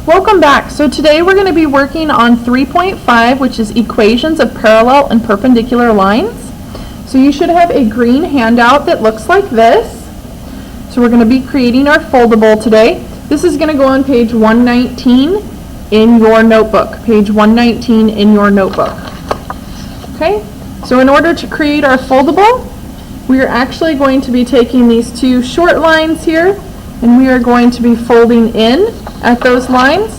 Welcome back. So today we're going to be working on 3.5, which is equations of parallel and perpendicular lines. So you should have a green handout that looks like this. So we're going to be creating our foldable today. This is going to go on page 119 in your notebook. Page 119 in your notebook. Okay, so in order to create our foldable, we are actually going to be taking these two short lines here, and we are going to be folding in at those lines.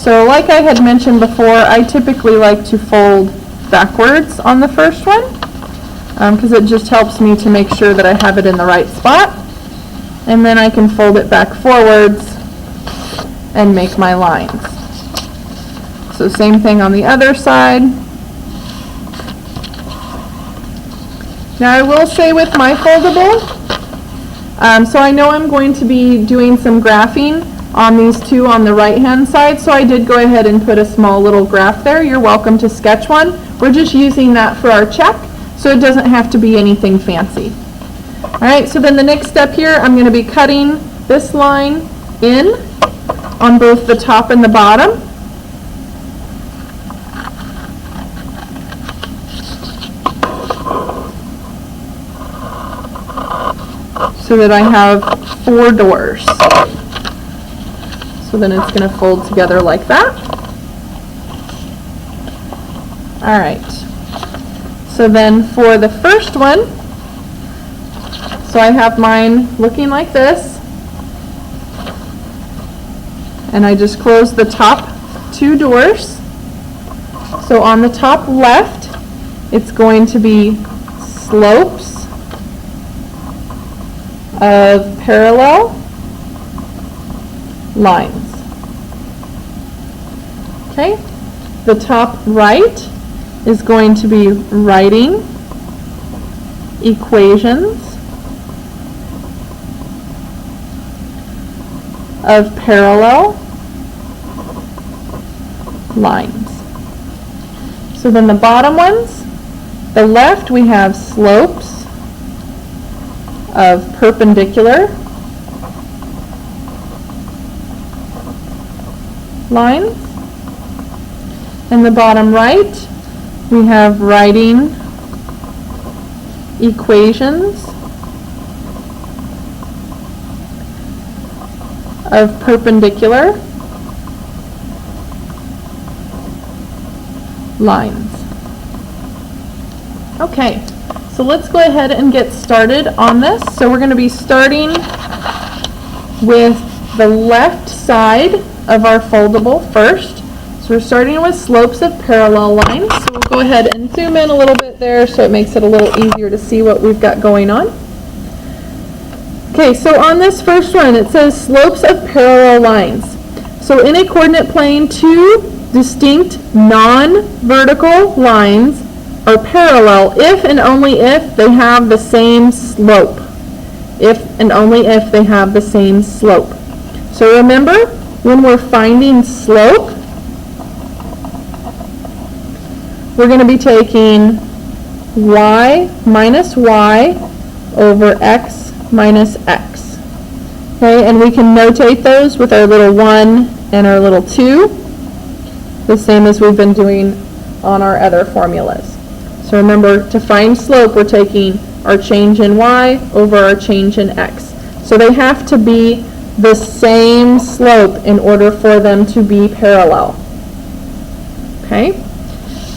So like I had mentioned before, I typically like to fold backwards on the first one because it just helps me to make sure that I have it in the right spot. And then I can fold it back forwards and make my lines. So same thing on the other side. Now I will say with my foldable, so I know I'm going to be doing some graphing on these two on the right hand side, so I did go ahead and put a small little graph there. You're welcome to sketch one. We're just using that for our check, so it doesn't have to be anything fancy. Alright, so then the next step here, I'm going to be cutting this line in on both the top and the bottom. So that I have 4 doors. So then it's going to fold together like that. Alright, so then for the first one, so I have mine looking like this, and I just close the top 2 doors. So on the top left, it's going to be slopes of parallel lines. Okay, the top right is going to be writing equations of parallel lines. So then the bottom ones, the left we have slopes of perpendicular lines, and the bottom right we have writing equations of perpendicular lines. Okay, so let's go ahead and get started on this. So we're going to be starting with the left side of our foldable first. So we're starting with slopes of parallel lines. So we'll go ahead and zoom in a little bit there so it makes it a little easier to see what we've got going on. Okay, so on this first one it says slopes of parallel lines. So in a coordinate plane, 2 distinct non-vertical lines are parallel if and only if they have the same slope. If and only if they have the same slope. So remember, when we're finding slope, we're going to be taking y minus y over x minus x. Okay, and we can notate those with our little 1 and our little 2, the same as we've been doing on our other formulas. So remember, to find slope, we're taking our change in y over our change in x. So they have to be the same slope in order for them to be parallel. Okay?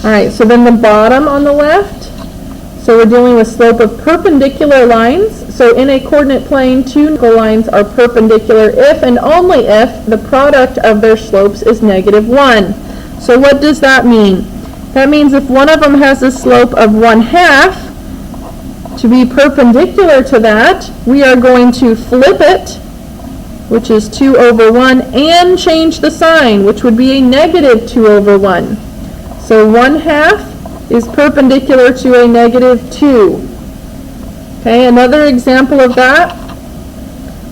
Alright, so then the bottom on the left, so we're dealing with slope of perpendicular lines. So in a coordinate plane, 2 lines are perpendicular if and only if the product of their slopes is -1. So what does that mean? That means if one of them has a slope of 1/2, to be perpendicular to that, we are going to flip it, which is 2 over 1, and change the sign, which would be a -2 over 1. So 1/2 is perpendicular to a -2. Okay, another example of that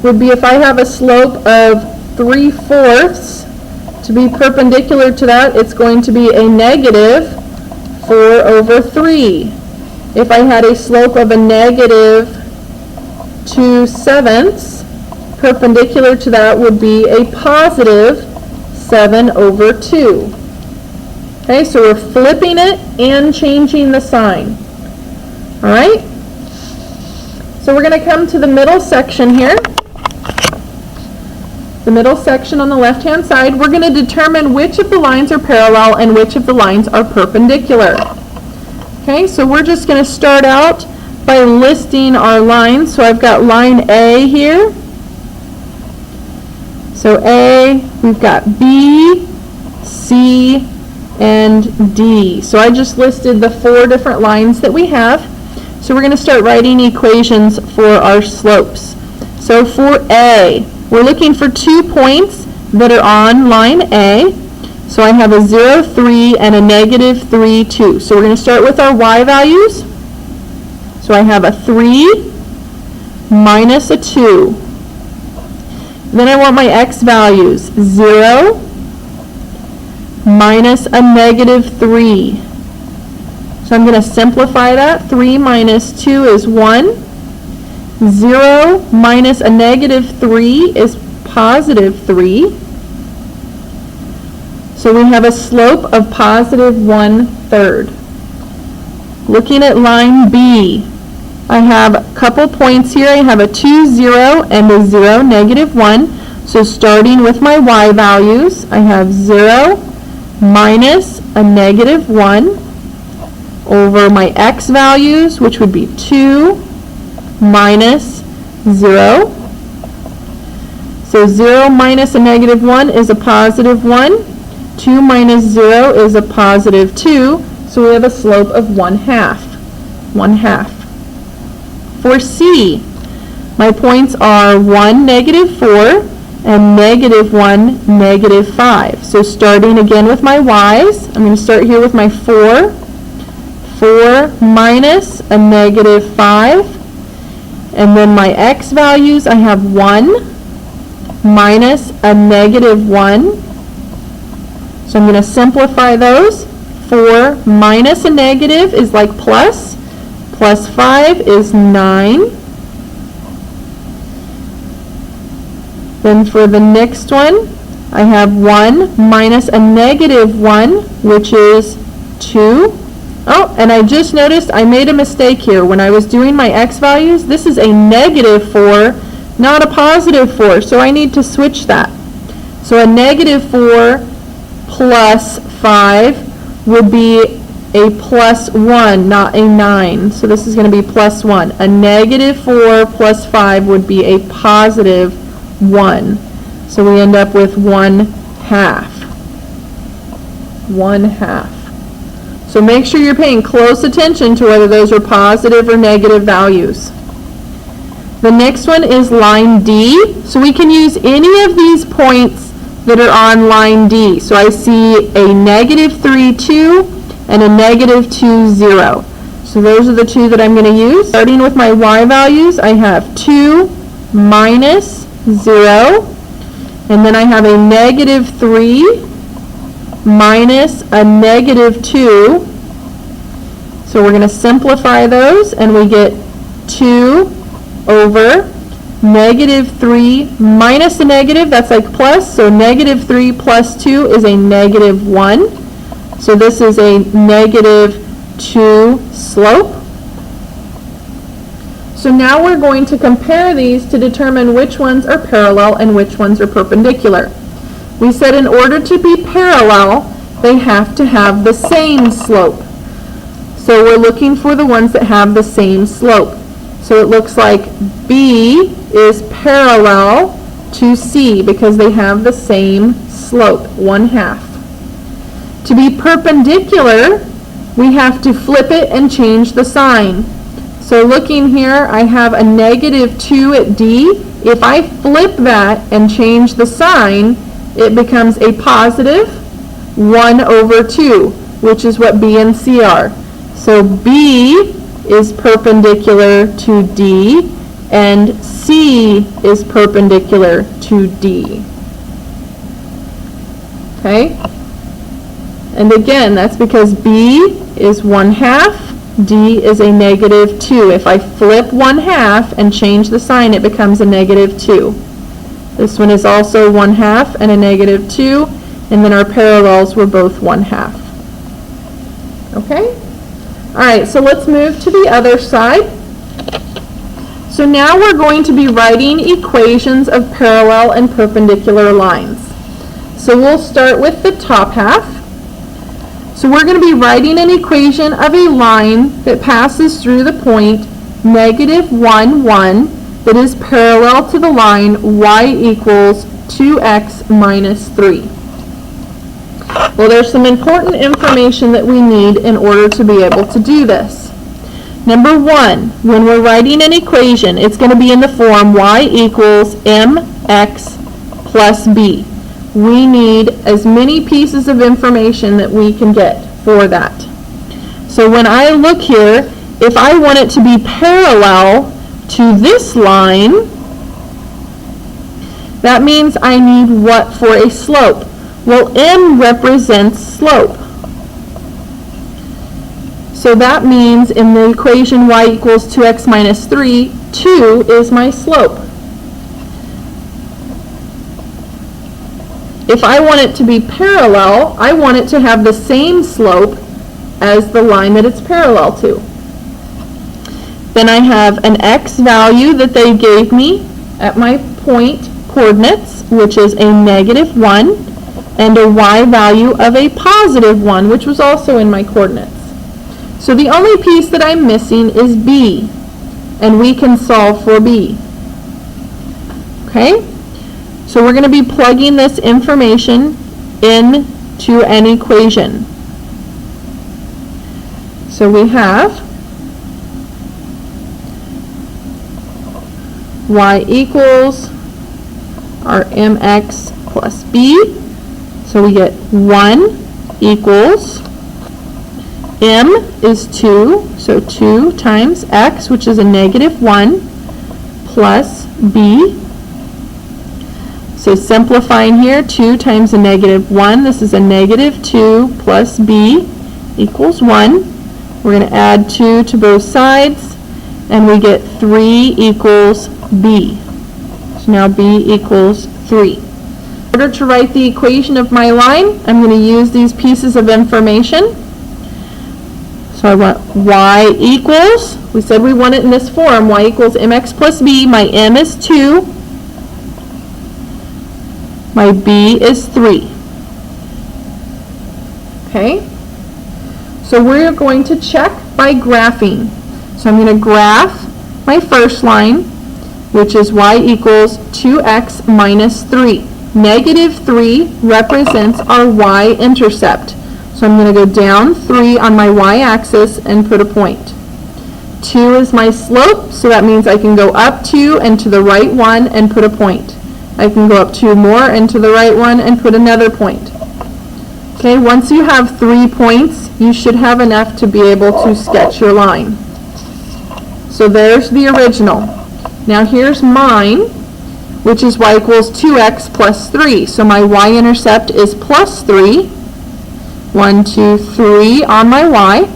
would be if I have a slope of 3/4. To be perpendicular to that, it's going to be a -4 over 3. If I had a slope of a -2/7, perpendicular to that would be a +7/7. 7 over 2. Okay, so we're flipping it and changing the sign. All right? So we're going to come to the middle section here. The middle section on the left-hand side, we're going to determine which of the lines are parallel and which of the lines are perpendicular. Okay, so we're just going to start out by listing our lines. So I've got line A here. So A, we've got B, C, and D. So I just listed the 4 different lines that we have. So we're going to start writing equations for our slopes. So for A, we're looking for 2 points that are on line A. So I have a 0, 3, and a negative 3, 2. So we're going to start with our y values. So I have a 3 minus a 2. Then I want my x values. 0 minus a negative 3. So I'm going to simplify that. 3 minus 2 is 1. 0 minus a negative 3 is positive 3. So we have a slope of positive 1/3. Looking at line B, I have a couple points here. I have a 2, 0, and a 0, negative 1. So starting with my y values, I have 0 minus a negative 1 over my x values, which would be 2 minus 0. So 0 minus a negative 1 is a positive 1. 2 minus 0 is a positive 2. So we have a slope of 1/2. 1/2. For C, my points are 1, negative 4, and negative 1, negative 5. So starting again with my y's, I'm going to start here with my 4. 4 minus a negative 5. And then my x values, I have 1 minus a negative 1. So I'm going to simplify those. 4 minus a negative is like plus. Plus 5 is 9. Then for the next one, I have 1 minus a negative 1, which is 2. Oh, and I just noticed I made a mistake here. When I was doing my x values, this is a negative 4, not a positive 4. So I need to switch that. So a negative 4 plus 5 would be a plus 1, not a 9. So this is going to be plus 1. A negative 4 plus 5 would be a positive 1. So we end up with 1/2. 1/2. So make sure you're paying close attention to whether those are positive or negative values. The next one is line D. So we can use any of these points that are on line D. So I see a negative 3, 2, and a negative 2, 0. So those are the 2 that I'm going to use. Starting with my y values, I have 2 minus 0, and then I have a negative 3 minus a negative 2. So we're going to simplify those, and we get 2 over negative 3 minus a negative, that's like plus, so negative 3 plus 2 is a negative 1. So this is a negative 2 slope. So now we're going to compare these to determine which ones are parallel and which ones are perpendicular. We said in order to be parallel, they have to have the same slope. So we're looking for the ones that have the same slope. So it looks like B is parallel to C because they have the same slope, 1/2. To be perpendicular, we have to flip it and change the sign. So looking here, I have a negative 2 at D. If I flip that and change the sign, it becomes a positive 1 over 2, which is what B and C are. So B is perpendicular to D, and C is perpendicular to D. Okay? And again, that's because B is 1/2, D is a negative 2. If I flip 1/2 and change the sign, it becomes a negative 2. This one is also 1/2 and a negative 2, and then our parallels were both 1/2. Okay? All right, so let's move to the other side. So now we're going to be writing equations of parallel and perpendicular lines. So we'll start with the top half. So we're going to be writing an equation of a line that passes through the point -1, 1, that is parallel to the line y equals 2x minus 3. Well, there's some important information that we need in order to be able to do this. Number 1, when we're writing an equation, it's going to be in the form y equals mx plus b. We need as many pieces of information that we can get for that. So when I look here, if I want it to be parallel to this line, that means I need what for a slope? Well, m represents slope. So that means in the equation y equals 2x minus 3, 2 is my slope. If I want it to be parallel, I want it to have the same slope as the line that it's parallel to. Then I have an x value that they gave me at my point coordinates, which is a -1, and a y value of a +1, which was also in my coordinates. So the only piece that I'm missing is b, and we can solve for b. Okay? So we're going to be plugging this information into an equation. So we have y equals our mx plus b. So we get 1 equals, m is 2, so 2 times x, which is a -1, plus b. So simplifying here, 2 times a -1, this is a -2 plus b equals 1. We're going to add 2 to both sides, and we get 3 equals b. So now b equals 3. In order to write the equation of my line, I'm going to use these pieces of information. So I want y equals, we said we want it in this form, y equals mx plus b. My m is 2. My b is 3. Okay? So we're going to check by graphing. So I'm going to graph my first line, which is y equals 2x minus 3. -3 represents our y-intercept. So I'm going to go down 3 on my y-axis and put a point. 2 is my slope, so that means I can go up 2 and to the right 1 and put a point. I can go up 2 more and to the right 1 and put another point. Okay, once you have 3 points, you should have enough to be able to sketch your line. So there's the original. Now here's mine, which is y equals 2x plus 3. So my y-intercept is plus 3. 1, 2, 3 on my y.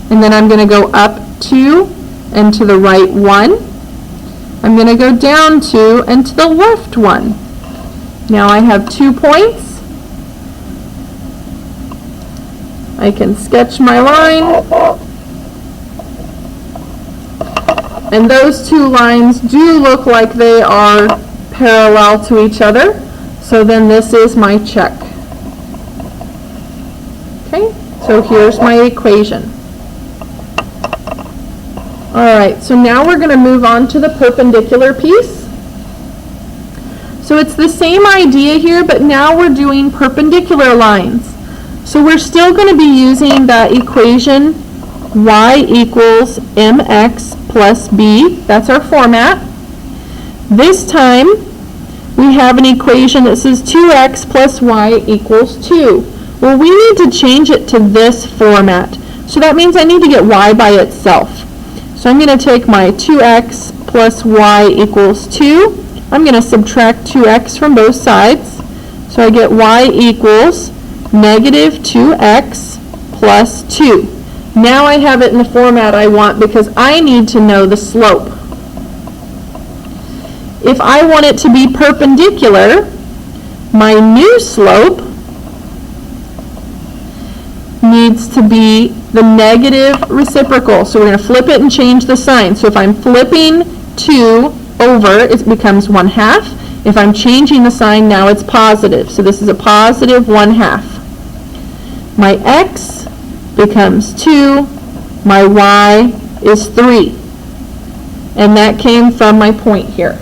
And then I'm going to go up 2 and to the right 1. I'm going to go down 2 and to the left 1. Now I have 2 points. I can sketch my line. And those 2 lines do look like they are parallel to each other. So then this is my check. Okay, so here's my equation. Alright, so now we're going to move on to the perpendicular piece. So it's the same idea here, but now we're doing perpendicular lines. So we're still going to be using that equation y equals mx plus b. That's our format. This time we have an equation that says 2x plus y equals 2. Well, we need to change it to this format. So that means I need to get y by itself. So I'm going to take my 2x plus y equals 2. I'm going to subtract 2x from both sides. So I get y equals -2x plus 2. Now I have it in the format I want because I need to know the slope. If I want it to be perpendicular, my new slope needs to be the negative reciprocal. So we're going to flip it and change the sign. So if I'm flipping 2 over, it becomes 1/2. If I'm changing the sign, now it's positive. So this is a positive 1/2. My x becomes 2. My y is 3. And that came from my point here.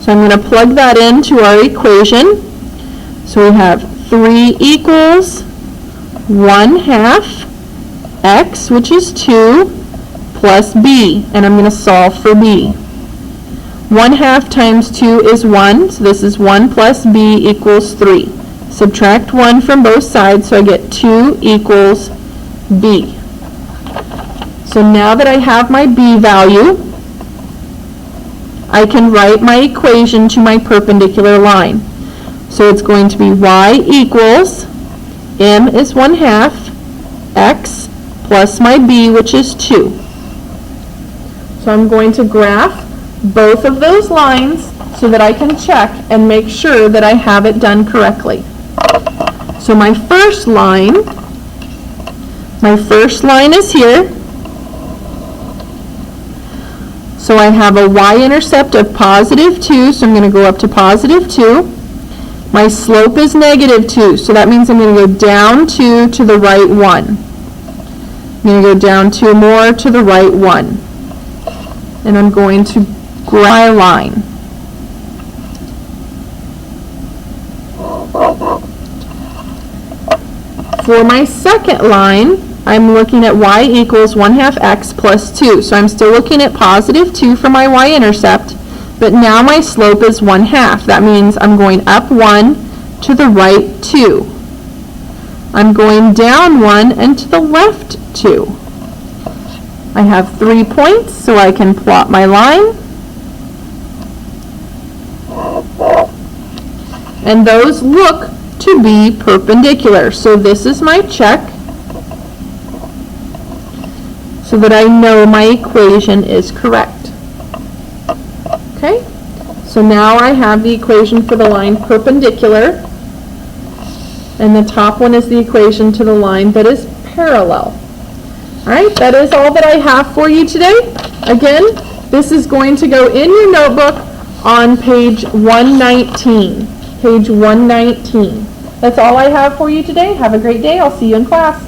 So I'm going to plug that into our equation. So we have 3 equals 1/2 x, which is 2, plus b. And I'm going to solve for b. 1/2 times 2 is 1, so this is 1 plus b equals 3. Subtract 1 from both sides, so I get 2 equals b. So now that I have my b value, I can write my equation to my perpendicular line. So it's going to be y equals, m is 1/2, x plus my b, which is 2. So I'm going to graph both of those lines so that I can check and make sure that I have it done correctly. So my first line is here. So I have a y-intercept of positive 2, so I'm going to go up to positive 2. My slope is negative 2, so that means I'm going to go down 2 to the right 1. I'm going to go down 2 more to the right 1. And I'm going to graph my line. For my second line, I'm looking at y equals 1/2 x plus 2. So I'm still looking at positive 2 for my y-intercept, but now my slope is 1/2. That means I'm going up 1 to the right 2. I'm going down 1 and to the left 2. I have 3 points, so I can plot my line. And those look to be perpendicular. So this is my check, so that I know my equation is correct. Okay? So now I have the equation for the line perpendicular, and the top one is the equation to the line that is parallel. Alright, that is all that I have for you today. Again, this is going to go in your notebook on page 119. Page 119. That's all I have for you today. Have a great day. I'll see you in class.